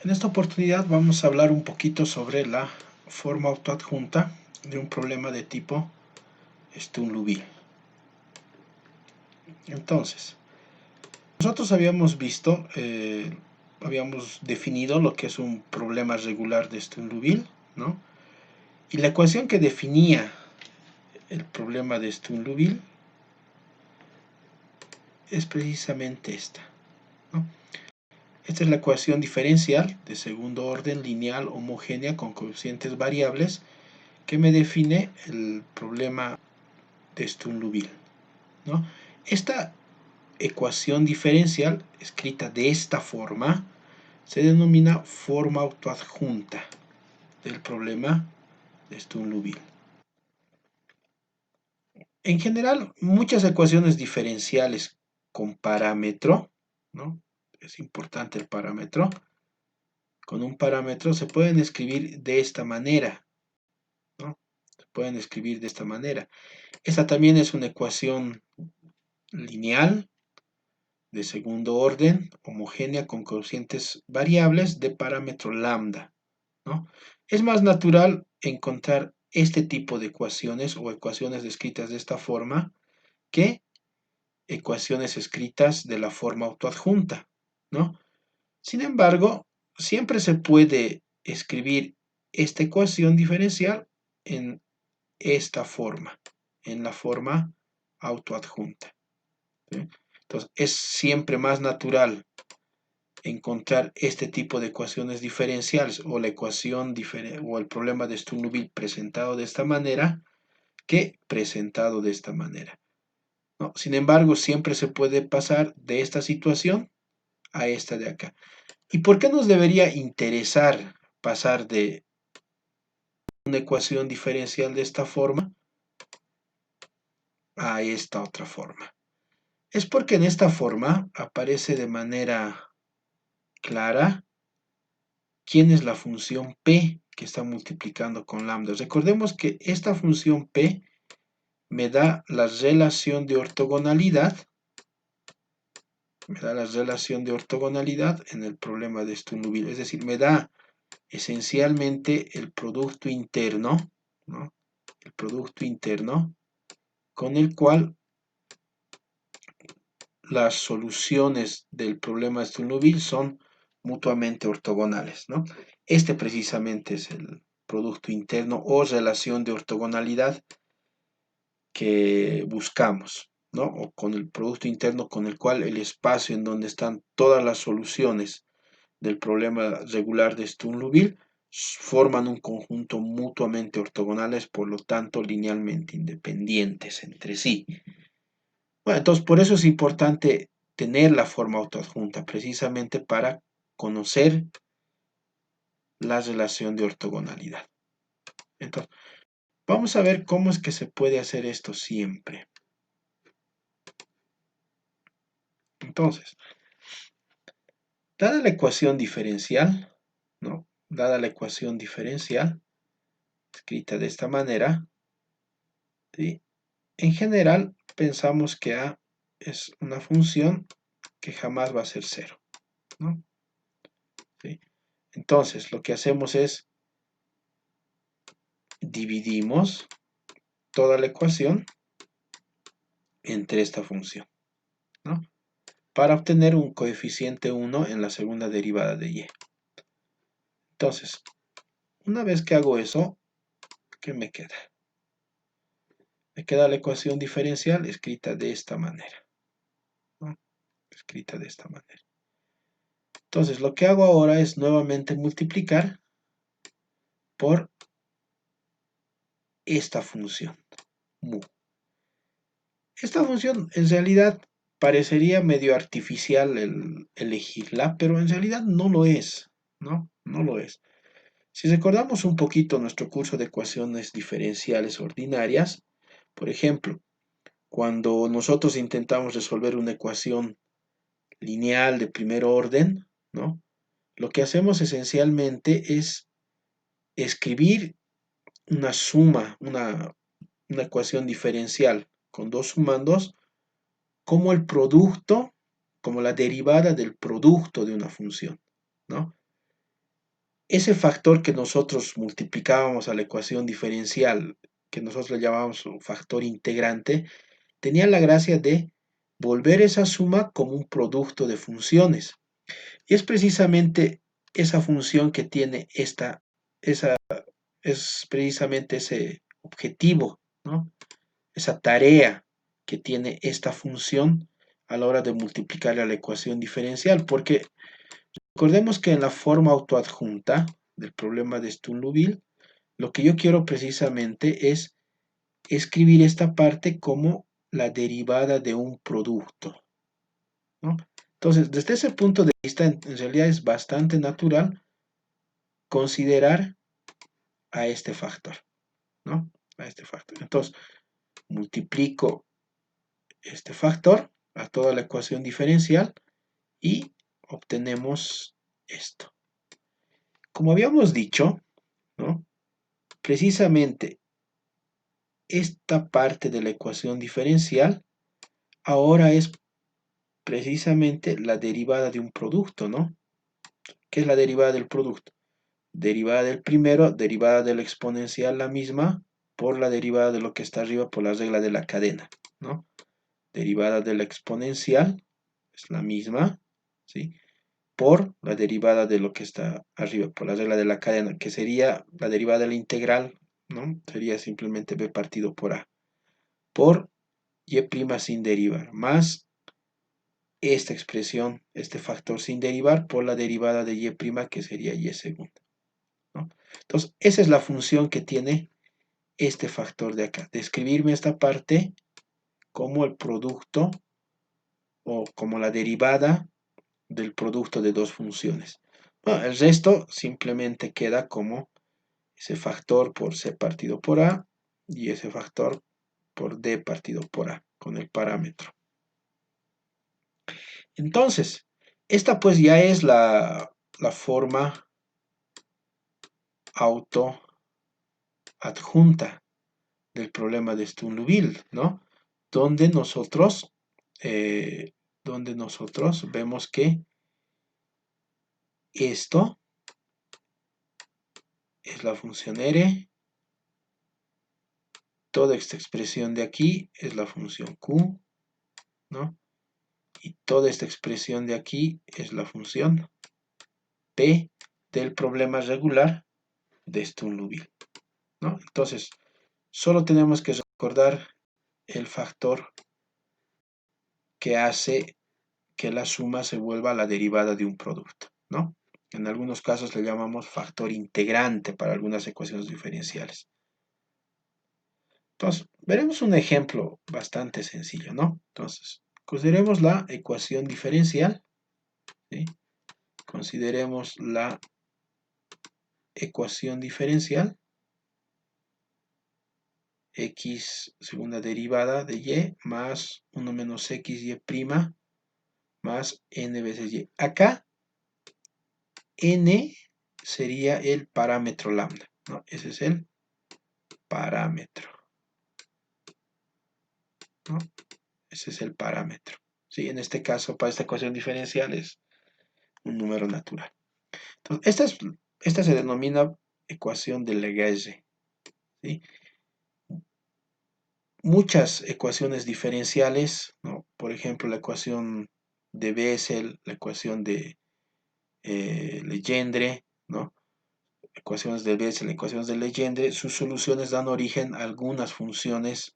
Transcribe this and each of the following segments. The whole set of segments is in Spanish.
En esta oportunidad vamos a hablar un poquito sobre la forma autoadjunta de un problema de tipo Sturm-Liouville. Entonces, nosotros habíamos visto, habíamos definido lo que es un problema regular de Sturm-Liouville, ¿no? Y la ecuación que definía el problema de Sturm-Liouville es precisamente esta, ¿no? Esta es la ecuación diferencial de segundo orden lineal homogénea con coeficientes variables que me define el problema de Sturm-Liouville, ¿no? Esta ecuación diferencial, escrita de esta forma, se denomina forma autoadjunta del problema de Sturm-Liouville. En general, muchas ecuaciones diferenciales con parámetro, ¿no? Es importante el parámetro. Con un parámetro se pueden escribir de esta manera, ¿no? Se pueden escribir de esta manera. Esta también es una ecuación lineal de segundo orden, homogénea con coeficientes variables de parámetro lambda, ¿no? Es más natural encontrar este tipo de ecuaciones o ecuaciones descritas de esta forma que ecuaciones escritas de la forma autoadjunta, ¿no? Sin embargo, siempre se puede escribir esta ecuación diferencial en esta forma, en la forma autoadjunta, ¿sí? Entonces, es siempre más natural encontrar este tipo de ecuaciones diferenciales o la ecuación o el problema de Sturm-Liouville presentado de esta manera que presentado de esta manera, ¿no? Sin embargo, siempre se puede pasar de esta situación a esta de acá. ¿Y por qué nos debería interesar pasar de una ecuación diferencial de esta forma a esta otra forma? Es porque en esta forma aparece de manera clara quién es la función P que está multiplicando con lambda. Recordemos que esta función P me da la relación de ortogonalidad, en el problema de Sturm-Liouville, es decir, me da esencialmente el producto interno, ¿no? El producto interno con el cual las soluciones del problema de Sturm-Liouville son mutuamente ortogonales, ¿no? Este precisamente es el producto interno o relación de ortogonalidad que buscamos, ¿no? O con el producto interno con el cual el espacio en donde están todas las soluciones del problema regular de Sturm-Liouville forman un conjunto mutuamente ortogonales, por lo tanto linealmente independientes entre sí. Bueno, entonces por eso es importante tener la forma autoadjunta, precisamente para conocer la relación de ortogonalidad. Entonces, vamos a ver cómo es que se puede hacer esto siempre. Entonces, dada la ecuación diferencial, ¿no? Dada la ecuación diferencial, escrita de esta manera, ¿sí? En general, pensamos que A es una función que jamás va a ser cero, ¿no? ¿Sí? Entonces, lo que hacemos es dividimos toda la ecuación entre esta función, ¿no? Para obtener un coeficiente 1 en la segunda derivada de y. Entonces, una vez que hago eso, ¿qué me queda? Me queda la ecuación diferencial escrita de esta manera, ¿no? Escrita de esta manera. Entonces, lo que hago ahora es nuevamente multiplicar por esta función, mu. Esta función en realidad parecería medio artificial el elegirla, pero en realidad no lo es, ¿no? No lo es. Si recordamos un poquito nuestro curso de ecuaciones diferenciales ordinarias, por ejemplo, cuando nosotros intentamos resolver una ecuación lineal de primer orden, ¿no? Lo que hacemos esencialmente es escribir una suma, una ecuación diferencial con dos sumandos como el producto, como la derivada del producto de una función, ¿no? ese factor que nosotros multiplicábamos a la ecuación diferencial, que nosotros le llamábamos un factor integrante, tenía la gracia de volver esa suma como un producto de funciones. Y es precisamente esa función que tiene es precisamente ese objetivo, ¿no? Esa tarea que tiene esta función a la hora de multiplicar a la ecuación diferencial, porque recordemos que en la forma autoadjunta del problema de Sturm-Liouville, lo que yo quiero precisamente es escribir esta parte como la derivada de un producto, ¿no? Entonces, desde ese punto de vista, en realidad es bastante natural considerar a este factor, ¿no? A este factor. Entonces, multiplico este factor a toda la ecuación diferencial y obtenemos esto. Como habíamos dicho, ¿no? Precisamente esta parte de la ecuación diferencial ahora es precisamente la derivada de un producto, ¿no? ¿Qué es la derivada del producto? Derivada del primero, derivada de la exponencial la misma, por la derivada de lo que está arriba por la regla de la cadena, ¿no? Derivada de la exponencial es la misma, ¿sí? Por la derivada de lo que está arriba, por la regla de la cadena, que sería la derivada de la integral, ¿no? Sería simplemente b partido por a, por y' sin derivar, más esta expresión, este factor sin derivar, por la derivada de y', que sería y segunda, ¿no? Entonces, esa es la función que tiene este factor de acá, de escribirme esta parte como el producto o como la derivada del producto de dos funciones. Bueno, el resto simplemente queda como ese factor por c partido por a y ese factor por d partido por a con el parámetro. Entonces, esta pues ya es la forma autoadjunta del problema de Sturm-Liouville, ¿no? Donde nosotros, vemos que esto es la función r, toda esta expresión de aquí es la función q, ¿no? Y toda esta expresión de aquí es la función p del problema regular de Sturm-Liouville, ¿no? Entonces, solo tenemos que recordar el factor que hace que la suma se vuelva la derivada de un producto, ¿no? En algunos casos le llamamos factor integrante para algunas ecuaciones diferenciales. Entonces, veremos un ejemplo bastante sencillo, ¿no? Entonces, consideremos la ecuación diferencial, ¿sí? Consideremos la ecuación diferencial, x segunda derivada de y más 1 menos xy' más n veces y. Acá, n sería el parámetro lambda, ¿no? Ese es el parámetro, ¿no? Ese es el parámetro. ¿Sí? En este caso, para esta ecuación diferencial es un número natural. Entonces, esta se denomina ecuación de Legendre, ¿sí? Muchas ecuaciones diferenciales, ¿no? Por ejemplo, la ecuación de Bessel, la ecuación de Legendre, ¿no? Ecuaciones de Bessel, ecuaciones de Legendre, sus soluciones dan origen a algunas funciones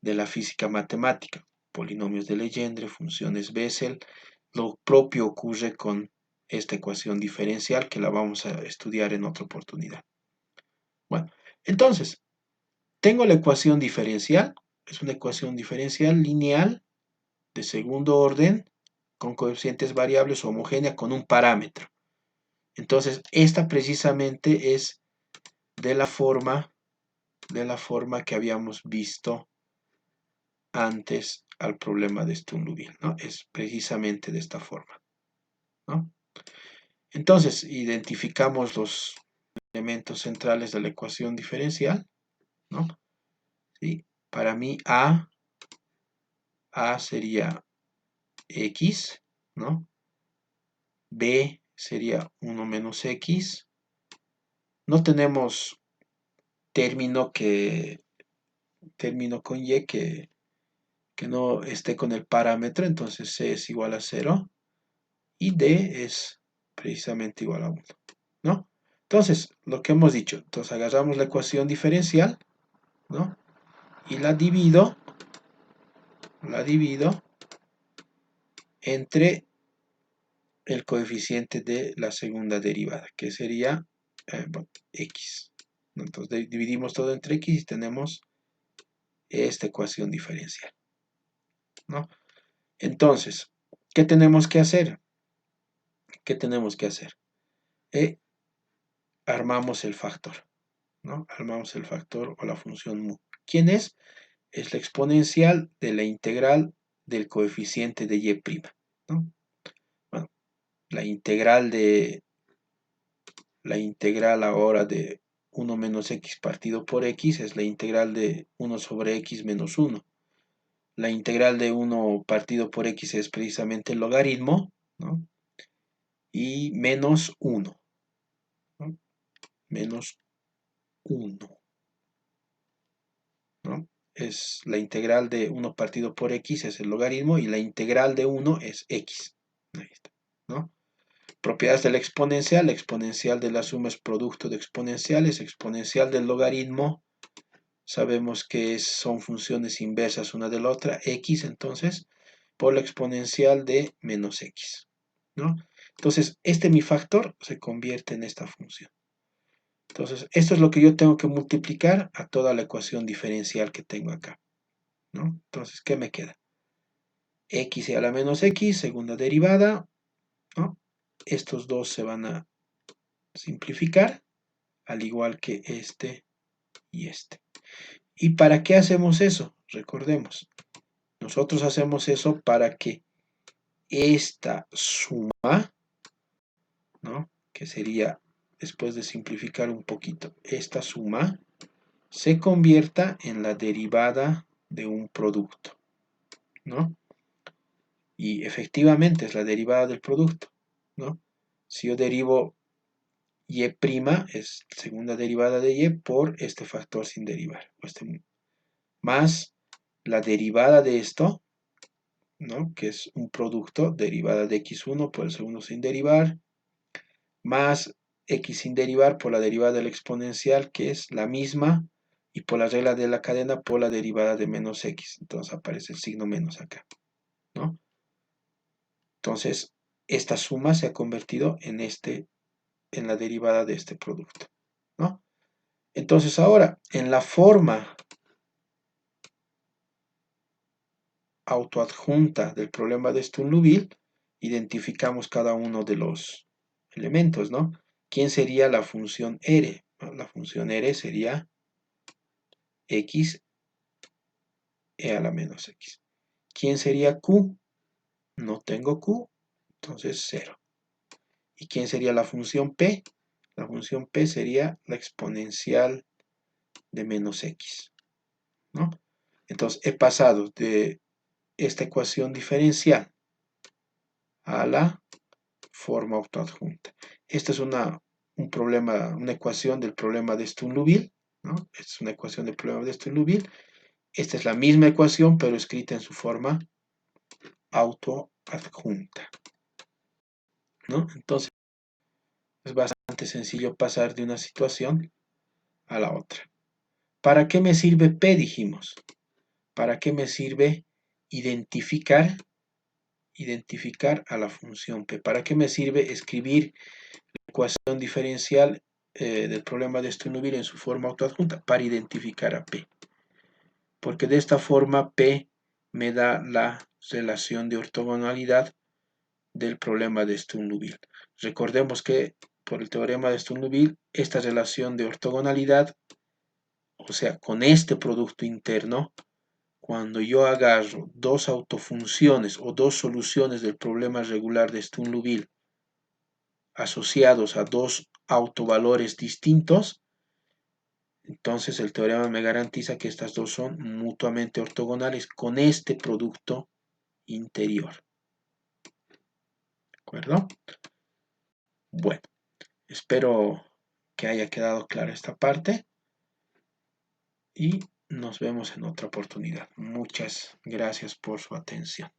de la física matemática, polinomios de Legendre, funciones Bessel. Lo propio ocurre con esta ecuación diferencial que la vamos a estudiar en otra oportunidad. Bueno, entonces, tengo la ecuación diferencial, es una ecuación diferencial lineal de segundo orden con coeficientes variables homogénea con un parámetro. Entonces, esta precisamente es de la forma que habíamos visto antes al problema de Sturm-Liouville, ¿no? Es precisamente de esta forma, ¿no? Entonces, identificamos los elementos centrales de la ecuación diferencial, ¿no? ¿Sí? Para mí A sería X, ¿no? B sería 1 menos x. No tenemos término con y que no esté con el parámetro, entonces c es igual a 0 y d es precisamente igual a 1, ¿no? Entonces, lo que hemos dicho, entonces agarramos la ecuación diferencial, ¿no? Y la divido entre el coeficiente de la segunda derivada, que sería x. Entonces dividimos todo entre x y tenemos esta ecuación diferencial, ¿no? Entonces, ¿qué tenemos que hacer? Armamos el factor, ¿no? Armamos el factor o la función mu. ¿Quién es? Es la exponencial de la integral del coeficiente de y', ¿no? Bueno, la integral ahora de 1 menos x partido por x es la integral de 1 sobre x menos 1. La integral de 1 partido por x es precisamente el logaritmo, ¿no? Y menos 1, ¿no? Menos 1, ¿no? Es la integral de 1 partido por x es el logaritmo y la integral de 1 es x. Ahí está, ¿no? Propiedades de la exponencial de la suma es producto de exponenciales, exponencial del logaritmo, sabemos que son funciones inversas una de la otra, x entonces, por la exponencial de menos x, ¿no? Entonces, mi factor se convierte en esta función. Entonces, esto es lo que yo tengo que multiplicar a toda la ecuación diferencial que tengo acá, ¿no? Entonces, ¿qué me queda? X a la menos x, segunda derivada, ¿no? Estos dos se van a simplificar, al igual que este y este. ¿Y para qué hacemos eso? Recordemos, nosotros hacemos eso para que esta suma, ¿no? Que sería, después de simplificar un poquito, esta suma se convierta en la derivada de un producto, ¿no? Y efectivamente es la derivada del producto, ¿no? Si yo derivo y' es segunda derivada de y por este factor sin derivar, más la derivada de esto, ¿no? Que es un producto, derivada de x1 por el segundo sin derivar, más x sin derivar por la derivada del exponencial, que es la misma, y por la regla de la cadena por la derivada de menos x. Entonces aparece el signo menos acá, ¿no? Entonces, esta suma se ha convertido en la derivada de este producto, ¿no? Entonces ahora, en la forma autoadjunta del problema de Sturm-Liouville, identificamos cada uno de los elementos, ¿no? ¿Quién sería la función R? La función R sería x a la menos x. ¿Quién sería Q? No tengo Q, entonces 0. ¿Y quién sería la función P? La función P sería la exponencial de menos x, ¿no? Entonces he pasado de esta ecuación diferencial a la forma autoadjunta. Esta es una ecuación del problema de Sturm-Liouville, ¿no? Esta es una ecuación del problema de Sturm-Liouville. Esta es la misma ecuación, pero escrita en su forma autoadjunta, ¿no? Entonces es bastante sencillo pasar de una situación a la otra. ¿Para qué me sirve P? Dijimos. ¿Para qué me sirve identificar a la función P? ¿Para qué me sirve escribir la ecuación diferencial del problema de Sturm-Liouville en su forma autoadjunta? Para identificar a P. Porque de esta forma P me da la relación de ortogonalidad del problema de Sturm-Liouville. Recordemos que por el teorema de Sturm-Liouville, esta relación de ortogonalidad, o sea, con este producto interno, cuando yo agarro dos autofunciones o dos soluciones del problema regular de Sturm-Liouville asociados a dos autovalores distintos, entonces el teorema me garantiza que estas dos son mutuamente ortogonales con este producto interior. ¿De acuerdo? Bueno, espero que haya quedado clara esta parte y nos vemos en otra oportunidad. Muchas gracias por su atención.